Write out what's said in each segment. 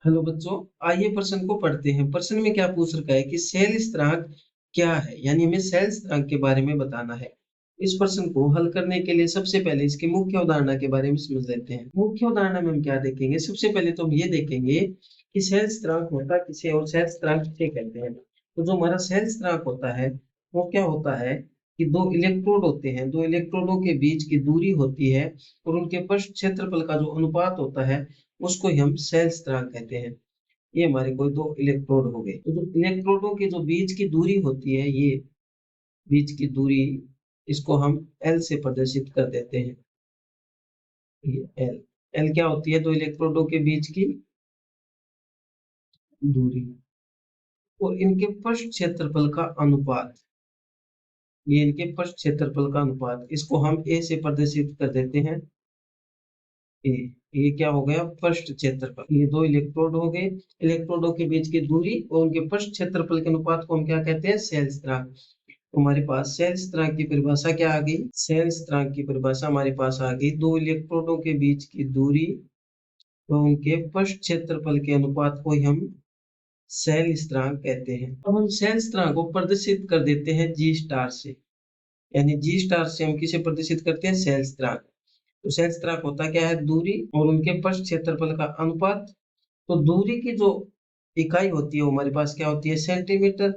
Hello बच्चों, आइए प्रश्न को पढ़ते हैं। प्रश्न में क्या पूछ रखा है कि सेल स्थिरांक क्या है, यानी हमें सेल स्थिरांक के बारे में बताना है। इस प्रश्न को हल करने के लिए सबसे पहले इसकी मुख्य अवधारणा के बारे में समझ लेते हैं। मुख्य अवधारणा में हम क्या देखेंगे, सबसे पहले तो हम ये देखेंगे कि सेल स्थिरांक होता किसे और सेल स्थिरांक किसे कहते हैं। तो जो हमारा सेल स्थिरांक होता है वो क्या होता है कि दो इलेक्ट्रोड होते हैं, दो इलेक्ट्रोडों के बीच की दूरी होती है और उनके पृष्ठ क्षेत्रफल का जो अनुपात होता है उसको ही हम सेल स्थिरांक कहते हैं। ये हमारे कोई दो इलेक्ट्रोड हो गए। तो जो इलेक्ट्रोडों के जो बीच की दूरी होती है, ये बीच की दूरी, इसको हम एल से प्रदर्शित कर देते हैं। ये एल एल क्या होती है, दो इलेक्ट्रोडों के बीच की दूरी और इनके पृष्ठ क्षेत्रफल का अनुपात। ये इनके पृष्ठ क्षेत्रफल का अनुपात, इसको हम ए से प्रदर्शित कर देते हैं। ए, ये क्या हो गया, पृष्ठ क्षेत्रफल। ये दो इलेक्ट्रोड हो गए, इलेक्ट्रोडों के बीच की दूरी और उनके पृष्ठ क्षेत्रफल के अनुपात को हम क्या कहते हैं, सेल स्थिरांक। तो हमारे पास सेल स्थिरांक की परिभाषा क्या आ गई, सेल स्थिरांक की परिभाषा हमारे पास आ गई, दो इलेक्ट्रोडों के बीच की दूरी और उनके पृष्ठ क्षेत्रफल के अनुपात को ही हम सेल स्थिरांक कहते हैं। अब हम सेल स्थिरांक को प्रदर्शित कर देते हैं जी स्टार से, यानी जी स्टार से हम किसे प्रदर्शित करते हैं, सेल स्थिरांक। तो सेल स्थिरांक होता क्या है, दूरी और उनके पृष्ठ क्षेत्रफल का अनुपात। तो दूरी की जो इकाई होती है वो हमारे पास क्या होती है, सेंटीमीटर,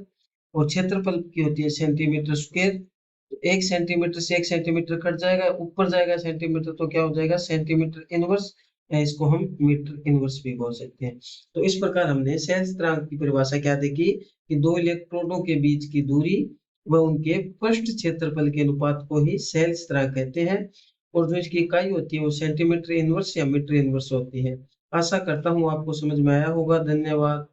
और क्षेत्रफल की होती है सेंटीमीटर स्क्वायर। तो 1 सेंटीमीटर से 1 सेंटीमीटर कट जाएगा, ऊपर जाएगा सेंटीमीटर, तो क्या हो जाएगा, सेंटीमीटर इनवर्स, या इसको हम मीटर इनवर्स भी बोल सकते हैं। तो इस प्रकार हमने सेल स्थिरांक की परिभाषा क्या देखी कि दो इलेक्ट्रोडों के बीच की दूरी व उनके पृष्ठ क्षेत्रफल के अनुपात को ही सेल स्थिरांक कहते हैं, और जो इसकी इकाई होती है वो सेंटीमीटर इनवर्स या मीटर इनवर्स होती है। आशा करता हूँ आपको समझ में आया होगा। धन्यवाद।